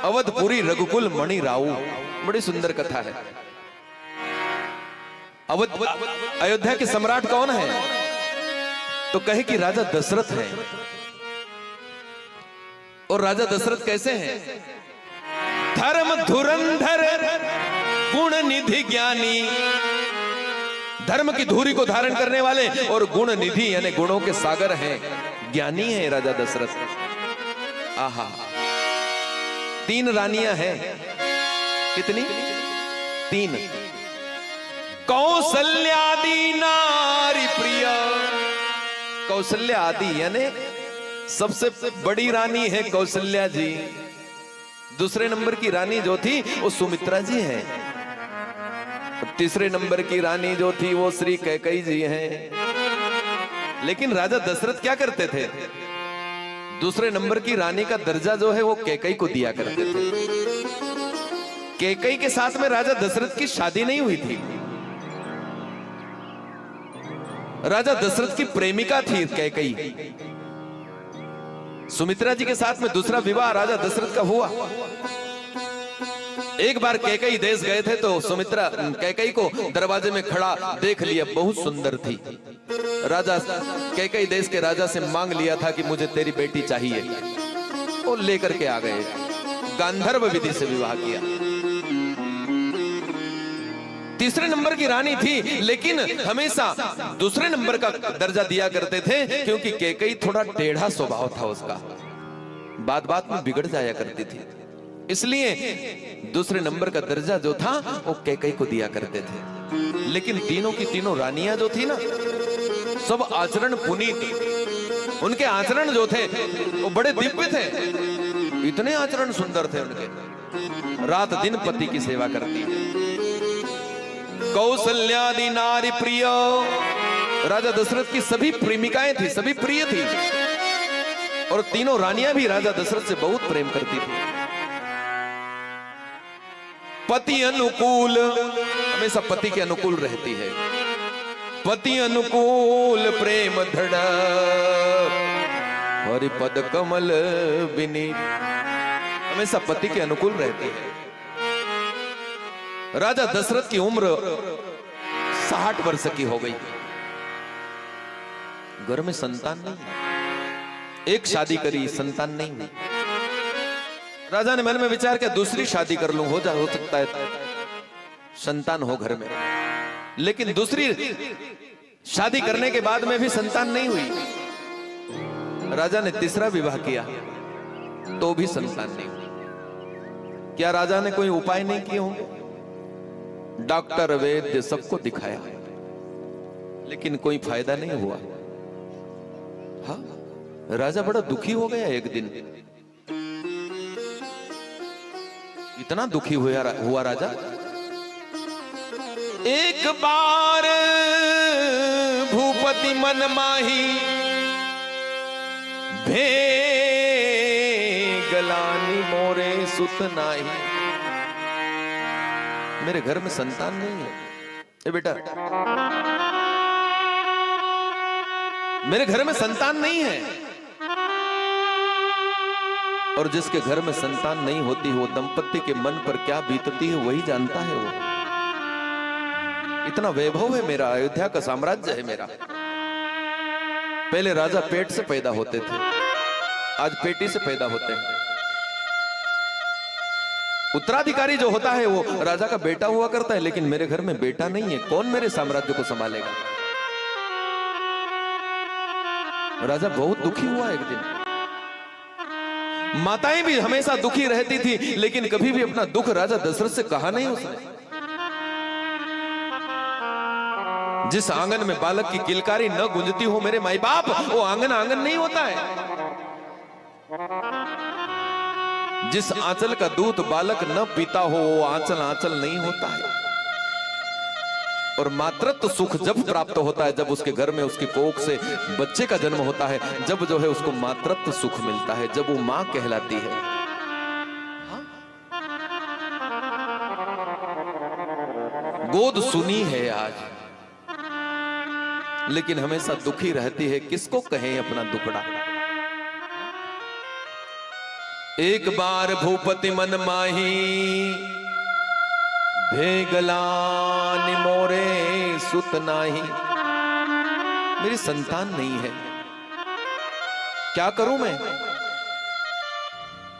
अवधपुरी रघुकुल मणि राऊ। बड़ी सुंदर कथा है। अयोध्या के सम्राट कौन है? तो कहे कि राजा दशरथ है। और राजा दशरथ कैसे हैं? धर्म धुरंधर गुण निधि ज्ञानी, धर्म की धुरी को धारण करने वाले और गुण निधि यानी गुणों के सागर हैं, ज्ञानी है राजा दशरथ। आहा, 3 रानियां हैं। कितनी? 3। कौसल्यादि नारी प्रिय। कौशल्या आदि यानी सबसे बड़ी रानी है कौशल्या जी। दूसरे नंबर की रानी जो थी वो सुमित्रा जी है। तीसरे नंबर की रानी जो थी वो श्री कैकेयी जी हैं। लेकिन राजा दशरथ क्या करते थे? दूसरे नंबर की रानी का दर्जा जो है वो कैकेयी को दिया करते थे। कैकेयी के साथ में राजा दशरथ की शादी नहीं हुई थी। राजा दशरथ की प्रेमिका थी कैकेयी। सुमित्रा जी के साथ में दूसरा विवाह राजा दशरथ का हुआ। एक बार कैकेयी देश गए थे तो सुमित्रा कैकेयी को दरवाजे में खड़ा देख लिया, बहुत सुंदर थी। राजा कैकेयी देश के राजा से मांग लिया था कि मुझे तेरी बेटी चाहिए। वो लेकर के आ गए, गांधर्व विधि से विवाह किया। तीसरे नंबर की रानी थी, लेकिन हमेशा दूसरे नंबर का दर्जा दिया करते थे, क्योंकि कैकेयी थोड़ा टेढ़ा स्वभाव था उसका, बात बात में बिगड़ जाया करती थी। इसलिए दूसरे नंबर का दर्जा जो था वो कैकेयी को दिया करते थे। लेकिन तीनों की तीनों रानियां जो थी ना, सब आचरण पुनीत। उनके आचरण जो थे वो बड़े दिव्य थे, इतने आचरण सुंदर थे उनके। रात दिन पति की सेवा करती है। कौशल्यादि नारी प्रिय। राजा दशरथ की सभी प्रेमिकाएं थी, सभी प्रिय थी। और तीनों रानियां भी राजा दशरथ से बहुत प्रेम करती थी। पति अनुकूल, हमेशा पति के अनुकूल रहती है। पति अनुकूल प्रेम दृढ़, हरि पद कमल विनीत। हमेशा पति के अनुकूल रहती है। राजा दशरथ की उम्र 60 वर्ष की हो गई। घर में संतान नहीं। एक शादी करी, संतान नहीं। राजा ने मन में विचार किया दूसरी शादी कर लूं, हो सकता है संतान हो घर में। लेकिन दूसरी शादी करने के बाद में भी संतान नहीं हुई। राजा ने तीसरा विवाह किया तो भी संतान नहीं हुई। क्या राजा ने कोई उपाय नहीं किए होंगे? डॉक्टर वैद्य सबको दिखाया, लेकिन कोई फायदा नहीं हुआ। हाँ, राजा बड़ा दुखी हो गया। एक दिन इतना दुखी हुआ राजा। एक बार भूपति मन माही, भे गलानी मोरे सुत नाही। मेरे घर में संतान नहीं है। ए बेटा, मेरे घर में संतान नहीं है। और जिसके घर में संतान नहीं होती, वो दंपति के मन पर क्या बीतती है वही जानता है। वो इतना वैभव है मेरा, अयोध्या का साम्राज्य है मेरा। पहले राजा पेट से पैदा होते थे, आज पेटी से पैदा होते हैं। उत्तराधिकारी जो होता है वो राजा का बेटा हुआ करता है, लेकिन मेरे घर में बेटा नहीं है। कौन मेरे साम्राज्य को संभालेगा? राजा बहुत दुखी हुआ एक दिन। माताएं भी हमेशा दुखी रहती थी, लेकिन कभी भी अपना दुख राजा दशरथ से कहा नहीं उसने। जिस आंगन में बालक की किलकारी न गूंजती हो मेरे माई बाप, वो आंगन आंगन नहीं होता है। जिस आंचल का दूध बालक न पीता हो, वो आंचल आंचल नहीं होता है। और मातृत्व सुख जब प्राप्त होता है, जब उसके घर में उसकी कोख से बच्चे का जन्म होता है, जब जो है उसको मातृत्व सुख मिलता है, जब वो मां कहलाती है। गोद सुनी है आज, लेकिन हमेशा दुखी रहती है। किसको कहें अपना दुखड़ा? एक बार भूपति मन माही, भेगला निमोरे सुत नाही। मेरी संतान नहीं है, क्या करूं मैं।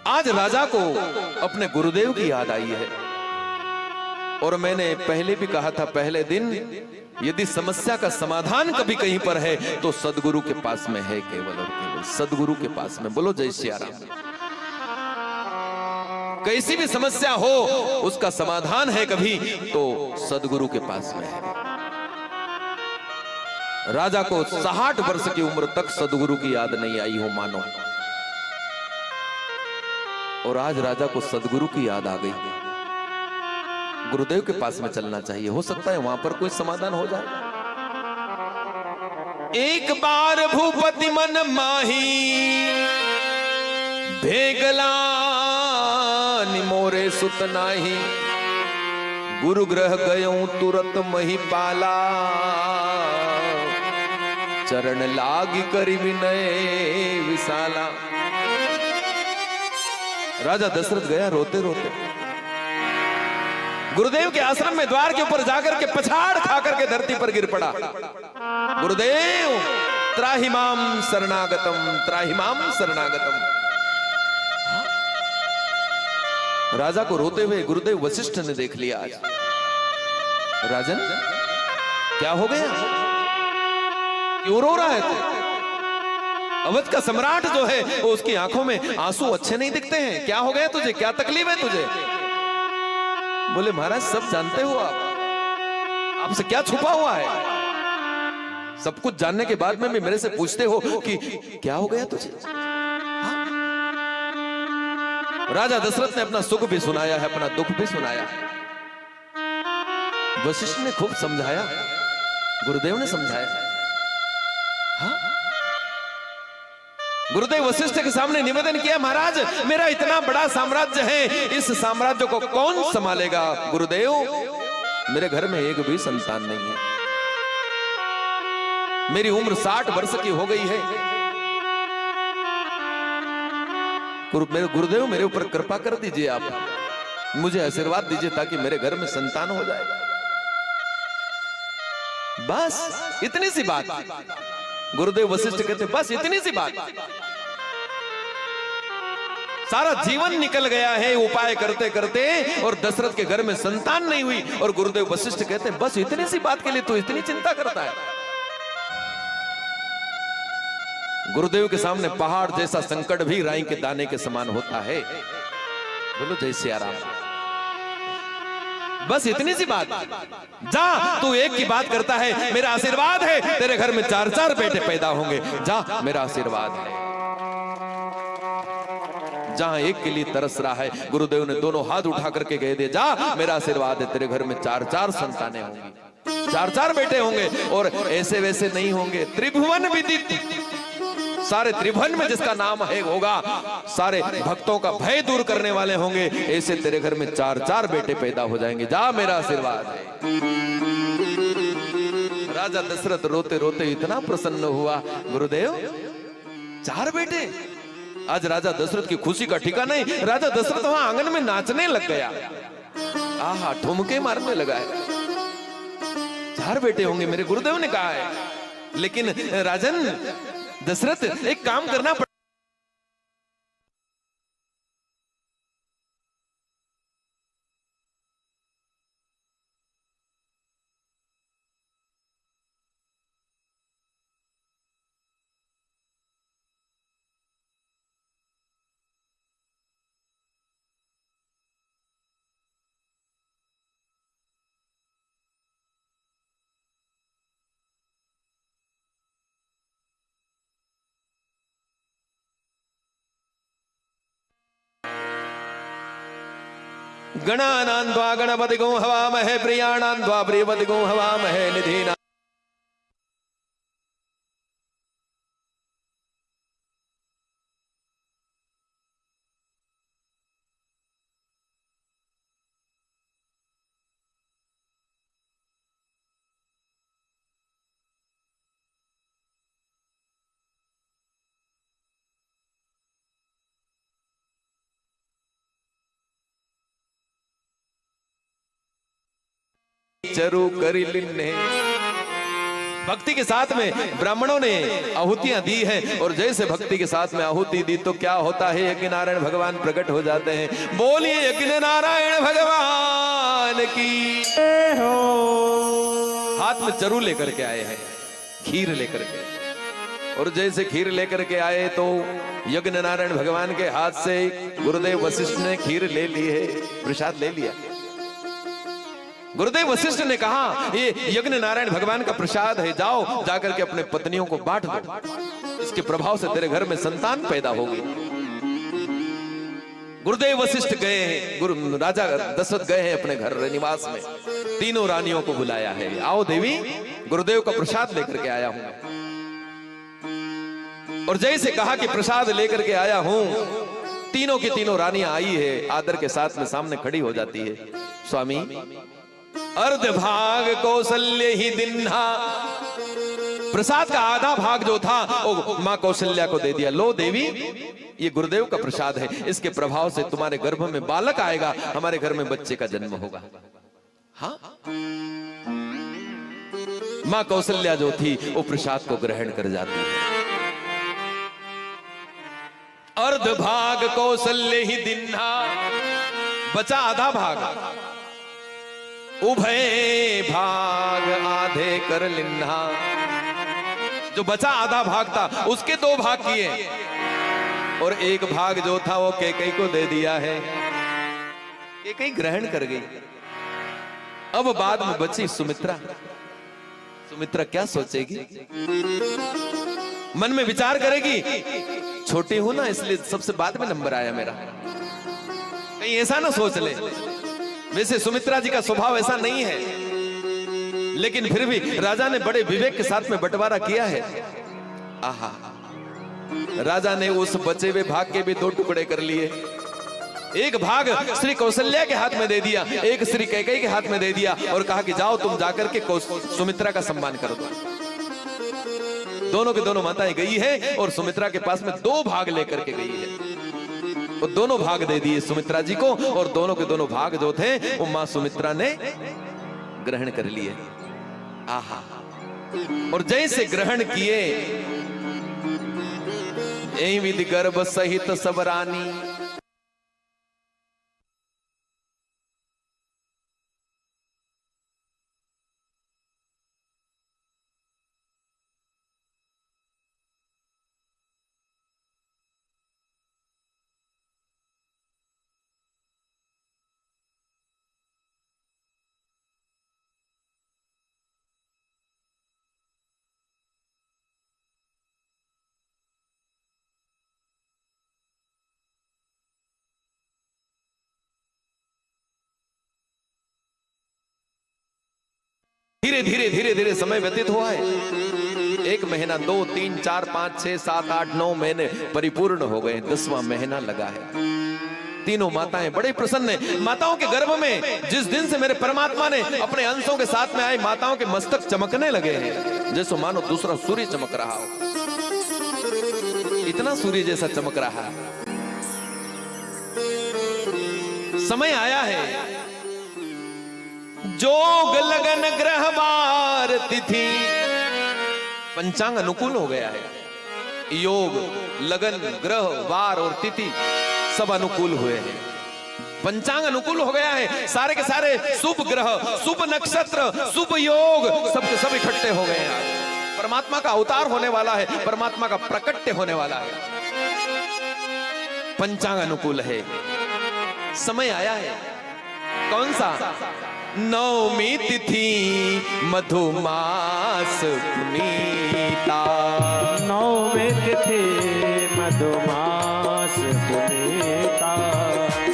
आज राजा को अपने गुरुदेव की याद आई है, और मैंने पहले भी कहा था, पहले दिन, यदि समस्या का समाधान कभी कहीं पर है तो सदगुरु के पास में है, केवल और केवल सदगुरु के पास में। बोलो जय सिया राम। कैसी भी समस्या हो उसका समाधान है कभी तो सदगुरु के पास में है। राजा को 60 वर्ष की उम्र तक सदगुरु की याद नहीं आई हो मानो, और आज राजा को सदगुरु की याद आ गई। गुरुदेव के पास में चलना चाहिए, हो सकता है वहां पर कोई समाधान हो जाए। एक बार भूपति मन माही, भेगला निमोरे सुत नाही। गुरु ग्रह गयों तुरत मही पाला, चरण लागी करी विनय विशाला। राजा दशरथ गया रोते रोते, गुरुदेव के आश्रम में द्वार के ऊपर जाकर के पछाड़ खाकर के धरती पर गिर पड़ा। गुरुदेव त्राहिमाम शरणागतम, त्राहिमाम शरणागतम। राजा को रोते हुए गुरुदेव वशिष्ठ ने देख लिया। आज राजन क्या हो गया, क्यों रो रहा है तू। अवध का सम्राट जो है वो, उसकी आंखों में आंसू अच्छे नहीं दिखते हैं। क्या हो गया तुझे, क्या तकलीफ है तुझे। बोले महाराज सब जानते हो आप, आपसे क्या छुपा हुआ है। सब कुछ जानने के बाद में भी मेरे से पूछते हो कि क्या हो गया तुझे। राजा दशरथ ने अपना सुख भी सुनाया है, अपना दुख भी सुनाया है। वशिष्ठ ने खूब समझाया, गुरुदेव ने समझाया। हाँ? गुरुदेव वशिष्ठ के सामने निवेदन किया, महाराज मेरा इतना बड़ा साम्राज्य है, इस साम्राज्य को कौन संभालेगा। गुरुदेव मेरे घर में एक भी संतान नहीं है, मेरी उम्र 60 वर्ष की हो गई है। मेरे गुरुदेव मेरे ऊपर कृपा कर दीजिए, आप मुझे आशीर्वाद दीजिए ताकि मेरे घर में संतान हो जाए। बस इतनी सी बात। गुरुदेव वशिष्ठ कहते बस इतनी सी बात। सारा जीवन निकल गया है उपाय करते करते, और दशरथ के घर में संतान नहीं हुई, और गुरुदेव वशिष्ठ कहते बस इतनी सी बात के लिए तू इतनी चिंता करता है। गुरुदेव के सामने पहाड़ जैसा संकट भी राई के दाने के समान होता है। बोलो जय सिया राम। बस इतनी सी बात। जा तू एक की बात करता है, मेरा आशीर्वाद है तेरे घर में 4-4 बेटे पैदा होंगे। जा मेरा आशीर्वाद है। जहां एक के लिए तरस रहा है, गुरुदेव ने दोनों हाथ उठा करके कह दिए, जा मेरा आशीर्वाद है तेरे घर में 4-4 संतानें होंगी, 4-4 बेटे होंगे, और ऐसे वैसे नहीं होंगे। त्रिभुवन विदित, सारे त्रिभुवन में जिसका नाम है होगा, सारे भक्तों का भय दूर करने वाले होंगे, ऐसे तेरे घर में 4-4 बेटे पैदा हो जाएंगे। जा मेरा आशीर्वाद है। राजा दशरथ रोते रोते इतना प्रसन्न हुआ, गुरुदेव 4 बेटे। आज राजा दशरथ की खुशी का ठिकाना नहीं। राजा दशरथ वहां आंगन में नाचने लग गया, आहा ठुमके मारने लगा है। 4 बेटे होंगे मेरे गुरुदेव ने कहा है, लेकिन राजन दशरथ एक काम करना पड़ेगा। गणानान्त्वा गणपतिगो हवामहे, प्रियाणान्त्वा प्रियपतिगो हवामहे, निधीना चरु करी लिन्ने। भक्ति के साथ में ब्राह्मणों ने आहुतियां दी हैं, और जैसे भक्ति के साथ में आहुति दी तो क्या होता है, यज्ञ नारायण भगवान प्रकट हो जाते हैं। बोलिए यज्ञ नारायण भगवान की हो। हाथ में चरु लेकर के आए हैं, खीर लेकर के, और जैसे खीर लेकर के आए तो यज्ञ नारायण भगवान के हाथ से गुरुदेव वशिष्ठ ने खीर ले ली है, प्रसाद ले लिया। गुरुदेव वशिष्ठ ने कहा ये यज्ञ नारायण भगवान का प्रसाद है, जाओ जाकर के अपने पत्नियों को बांट दो, इसके प्रभाव से तेरे घर में संतान पैदा होगी। गुरुदेव वशिष्ठ गए हैं, राजा दशरथ गए हैं अपने घर निवास में, तीनों रानियों को बुलाया है, आओ देवी गुरुदेव का प्रसाद लेकर के आया हूं। और जैसे कहा कि प्रसाद लेकर के आया हूं, तीनों की तीनों रानियां आई है, आदर के साथ में सामने खड़ी हो जाती है। स्वामी अर्ध भाग कौशल्य ही दिन्हा, प्रसाद का आधा भाग जो था वो मां कौशल्या को दे दिया। लो देवी ये गुरुदेव का प्रसाद है, इसके प्रभाव से तुम्हारे गर्भ में बालक आएगा, हमारे घर में बच्चे का जन्म होगा। हाँ, मां कौशल्या जो थी वो प्रसाद को ग्रहण कर जाती है। अर्ध भाग कौशल्य ही दिन्हा, बचा आधा भाग, उभय भाग आधे कर लिन्हा। जो बचा आधा भाग था उसके दो भाग किए, और एक भाग जो था वो कैकेयी को दे दिया है। कैकेयी ग्रहण कर गई। अब बाद में बची सुमित्रा। सुमित्रा क्या सोचेगी, मन में विचार करेगी, छोटी हूं ना इसलिए सबसे बाद में नंबर आया मेरा, कहीं ऐसा ना सोच ले। वैसे सुमित्रा जी का स्वभाव ऐसा नहीं है, लेकिन फिर भी राजा ने बड़े विवेक के साथ में बंटवारा किया है। आहा, राजा ने उस बचे हुए भाग के भी दो टुकड़े कर लिए। एक भाग श्री कौशल्या के हाथ में दे दिया, एक श्री कैकेयी के हाथ में दे दिया, और कहा कि जाओ तुम जाकर के सुमित्रा का सम्मान कर दो। दोनों के दोनों माताएं गई है, और सुमित्रा के पास में दो भाग लेकर के गई है। वो दोनों भाग दे दिए सुमित्रा जी को, और दोनों के दोनों भाग जो थे वो मां सुमित्रा ने ग्रहण कर लिए। आहा, और जैसे ग्रहण किए, यही विधि गर्भ सहित सब रानी। धीरे धीरे धीरे धीरे समय व्यतीत हुआ है। 1 महीना, 2, 3, 4, 5, 6, 7, 8, 9 महीने परिपूर्ण हो गए। 10वां महीना लगा है। तीनों माताएं बड़े प्रसन्न हैं। माताओं के गर्भ में जिस दिन से मेरे परमात्मा ने अपने अंशों के साथ में आए, माताओं के मस्तक चमकने लगे हैं, जैसे मानो दूसरा सूर्य चमक रहा हो। इतना सूर्य जैसा चमक रहा है। समय आया है, जोग लगन ग्रह वार तिथि, पंचांग अनुकूल हो गया है। योग, लगन, ग्रह, वार और तिथि सब अनुकूल हुए हैं। पंचांग अनुकूल हो गया है। सारे के सारे शुभ ग्रह, शुभ नक्षत्र, शुभ योग सब के सब इकट्ठे हो गए हैं। परमात्मा का अवतार होने वाला है, परमात्मा का प्रकट्य होने वाला है। पंचांग अनुकूल है। समय आया है। कौन सा? नवमी तिथि मधुमास पुनीता। नवमी तिथि मधुमास पुनीता।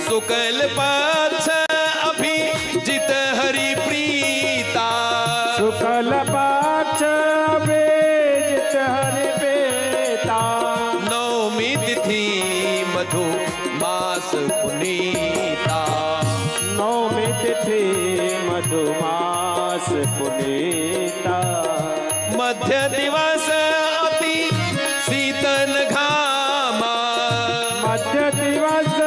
शुक्ल पक्ष अभिजित हरि प्रीता। शुक्ल पक्ष अभिजित हरि प्रीता। नवमी तिथि मधुमास पुनीता। नवमी तिथि मधुमास पुनीता। मध्य दिवस अति शीतल घामा। मध्य दिवस।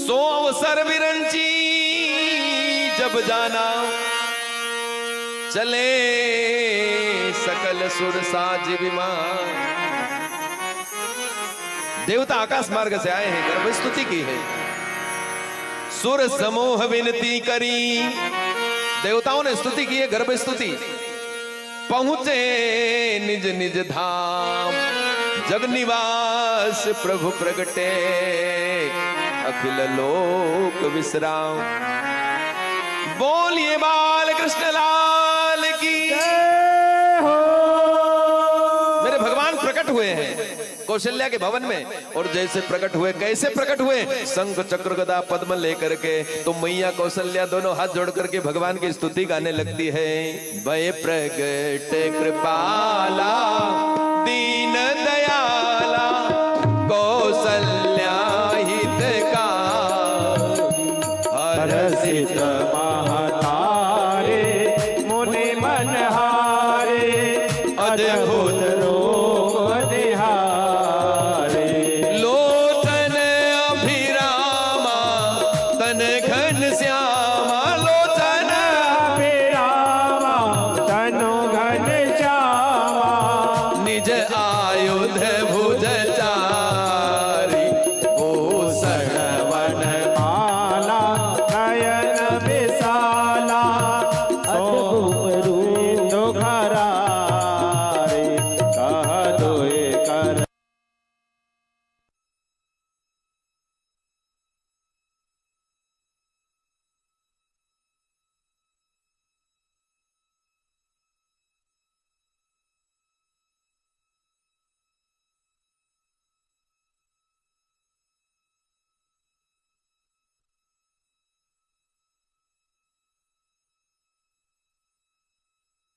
सो अवसर विरंची जब जाना, चले सकल सुर साज विमान। देवता आकाश मार्ग से आए हैं, गर्भ स्तुति की है। सुर समूह विनती करी, देवताओं ने स्तुति की है, गर्भ स्तुति। पहुंचे निज निज धाम, जग निवास प्रभु प्रगटे, अखिल लोक विश्राम। बोलिए बाल कृष्ण लाल की जय हो। मेरे भगवान प्रकट हुए हैं कौशल्या के भवन में, और जैसे प्रकट हुए, कैसे प्रकट हुए? शंख चक्र गदा पद्म लेकर के। तो मैया कौशल्या दोनों हाथ जोड़ करके भगवान की स्तुति गाने लगती है। भय प्रगट कृपाला दीन दयाला, कौशल्या हितकारी, हरसित महतारे मुनि मनहारे, अद्भुत रूप निहारे। लोचन अभिरामा तन घन श्यामा, लोचन अभिरामा तनु घन श्यामा, निज आयुध भुज चारी, भूषण वन माला नयन विशाला, अद्भुत रूप खरारे, कह दोए कर।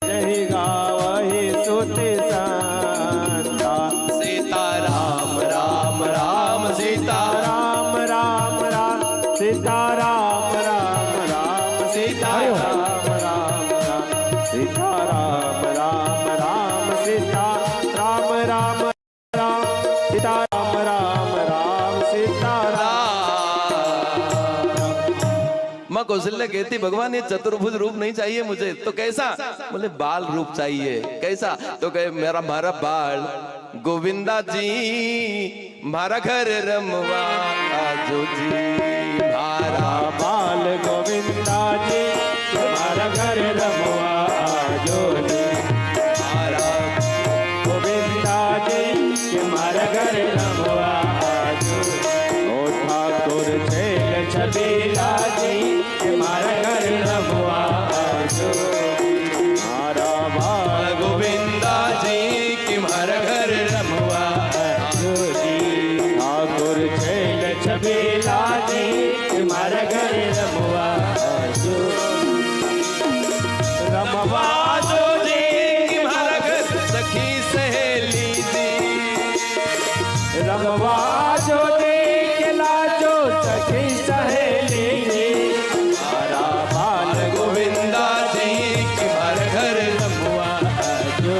यही गावहि सुति संता, सीता राम राम राम सीता राम राम राम सीता राम राम राम सीता राम राम राम सीता राम राम राम सीता राम राम राम सीता राम राम राम सीता राम। माँ कौशल्या कहती, भगवान ये चतुर्भुज रूप नहीं चाहिए मुझे, तो कैसा? बोले बाल रूप चाहिए। कैसा? तो कहे मेरा मारा बाल गोविंदा जी, मारा घर रमवा आजो जी, मारा बाल गोविंदा जी, तुम्हारा घर रमवा आजो जी, मारा गोविंदा जी, तुम्हारा घर रमवा आजो। ओ ठाकुर छेल छबीला जी, तुम्हारा घर रमवा आजो। मारा बाल गोविंदा जी की मारा घर रमवा आजो जी, ठाकुर छेल छबीला जी, तुम्हारा घर रमवा आजो। रमवा आजो जी की मारा घर सखी सहेली जी, रमवा जो दे के लाजो सखी सहेली जी, मारा बाल गोविंदा जी की मारा घर रमवा जो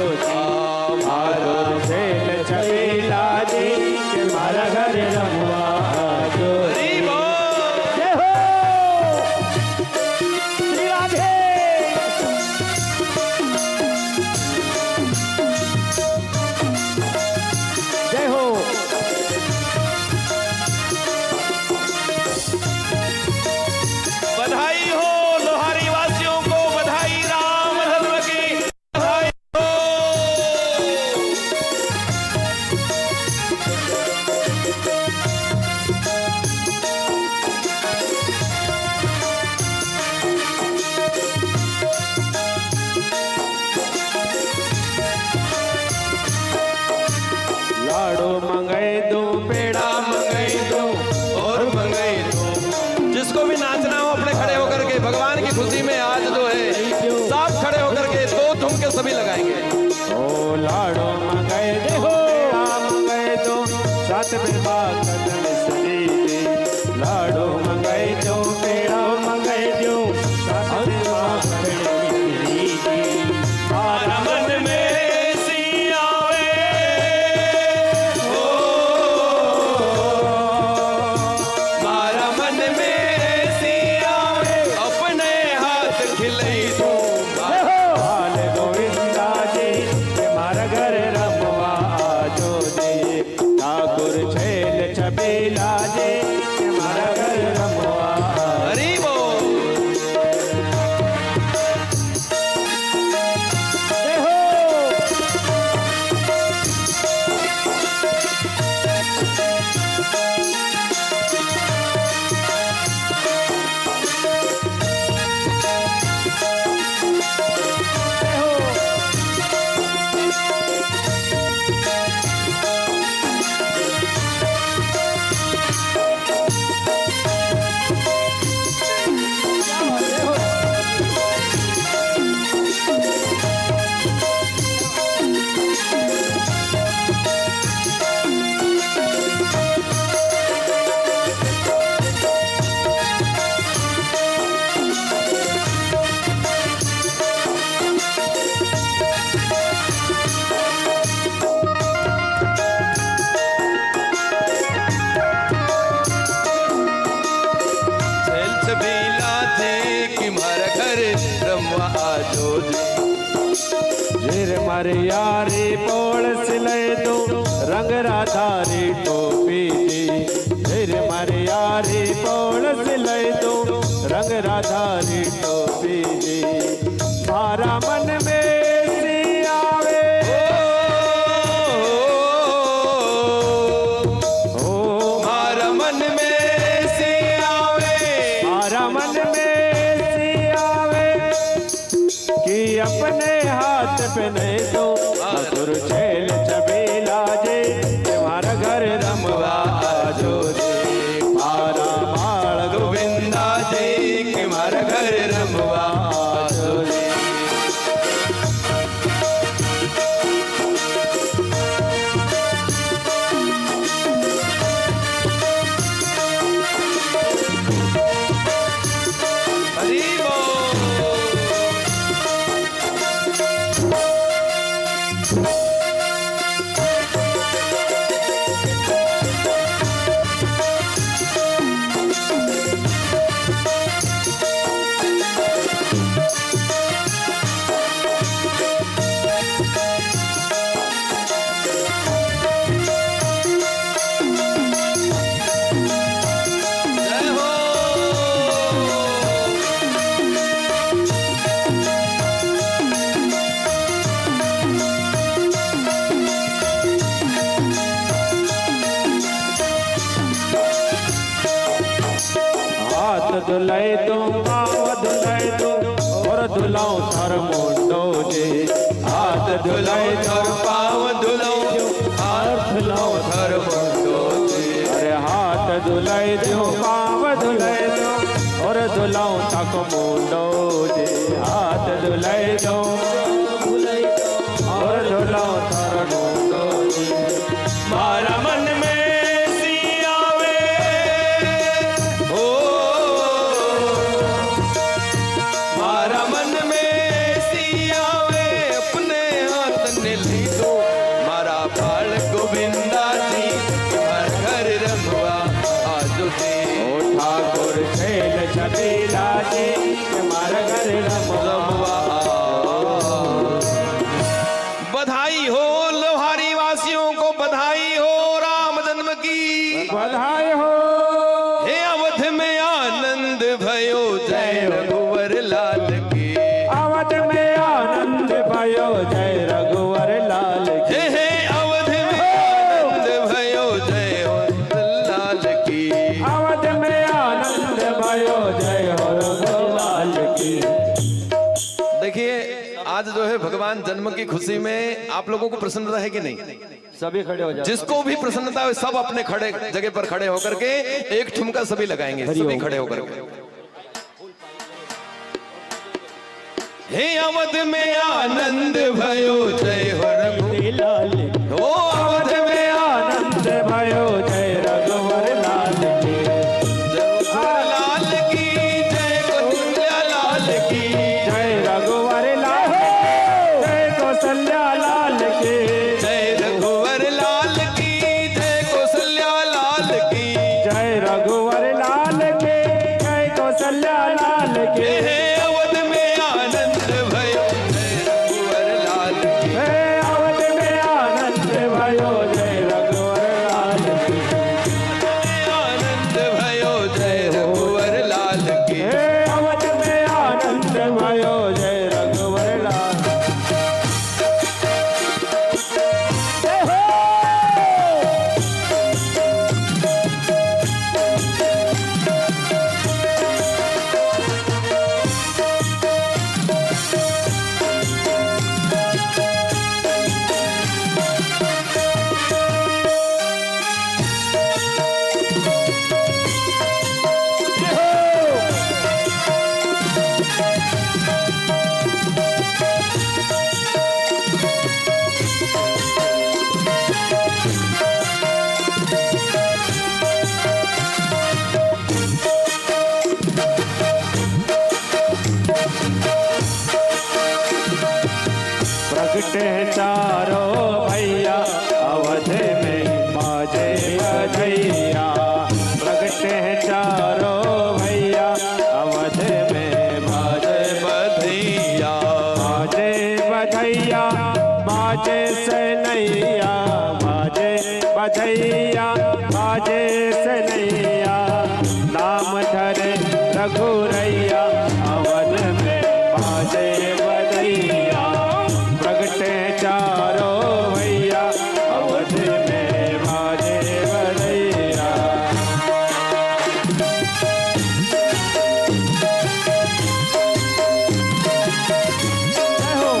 मारो झेल छबीला जी, के मारा घर रमवा जो। हरि बोल। जय हो श्री राधे। जय हो। बधाई हो लोहारी वासियों को, बधाई राम धर्म की, बधाई हो। लाडो मंगई दो, पेड़ा मंगई दो, और मंगई दो। जिसको भी नाचना हो अपने खड़े होकर के, भगवान की खुशी में आज जो है साथ खड़े होकर के दो ठुमके सभी लगाएंगे। ओ लाडो मंगई दो, पेड़ा मंगई दो, सात बिरबा कदम सदी। लाडो मंगई दो, पेड़ा मंगई दो, सात बिरबा कदम सदी। मारा मन में सी आवे, मारा मन झिर मारे यारी पोल सिले दो रंग राधा री टोपी जी झिर मारे यारी पोल सिले दो रंग राधा री टोपी जी मारा मन में सी आवे ओ मारा मन में सी आवे मारा मन में सी आवे कि अपने हाथ पे नहीं दो मधुर छेल छबीला जे तुम्हारा घर रमवा जो रे मारा माल गोविंदा जी के मारा घर रमवा जो रे। हरि बोल। जय हो। हाथ धुलाई दो पाँव धुलाई दो और धुलाओ थर मुंडो जे हाथ धुलाई दो और पाँव धुलाओ और धुलाओ हर मुंडो जी। अरे हाथ धुलाई दो पाँव धुलाई दो और धुलाओ तक मुंडो जे हाथ धुलाई दो और धुलाओ थर मुंडो जे मारा मन में सी आवे ओ मारा मन में सी आवे अपने हाथ ने ली दो मारा बाल गोविंदा जी हर घर रमवा आज दे। ओ ठाकुर छेल छबीला जी तुम्हारा घर रमवा बधाई हो लोहारी वासियों को बधाई हो राम जन्म की। बधाई हो हे अवध में आनंद भयो जय रघुवर लाल की। अवध में आनंद भयो जय रघुवर लाल की हे अवध में आनंद भयो जय लाल की। अवध में आनंद भयो जय हो रघुवर लाल की। देखिए आज जो है भगवान जन्म की खुशी में आप लोगों को प्रसन्नता है कि नहीं? सभी खड़े हो जाओ जिसको भी प्रसन्नता है सब अपने खड़े जगह पर खड़े होकर के एक ठुमका सभी लगाएंगे सभी खड़े होकर के। हे अवध में आनंद भयो जय हो रघुवर लाल की। ओ अवध में आनंद भयो जय रघुवर लाल की लाल की जय कौशल्या लाल की। जय रघुवर लाल जय कौशल्या लाल की जय रघुवर लाल की जय कौशल्या लाल की। जय रघुवर लाल की जय कौशल्या लाल की हे अवध में आनंद भयो जय रघुवर लाल की। हे अवध में आनंद भयो जय रघुवर लाल की आनंद भयो जय रघुवर लाल की। हे अवध में आनंद भयो जय रघुवर लाल जय हो। प्रगटे चारों भैया अवध में बाजे बजैया प्रगटे चारों भैया अवध में बाजे बधिया बाजे सनैया बाजे बधैया बाजे सनैया नाम धरे रघुरैया अवध में बाजे बधैया प्रगटे चारों भैया अवध में बाजे बधैया जय हो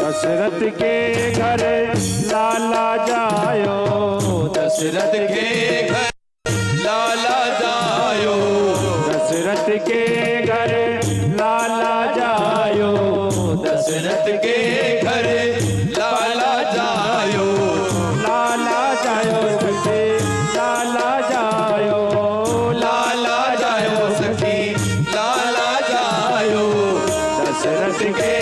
दशरथ के घर लाला जायो दशरथ के घर लाला जायो दशरथ के घर लाला जायो दशरथ के घर लाला जायो लाला जायो सखी लाला जायो लाला जायो सखी लाला जायो दशरथ के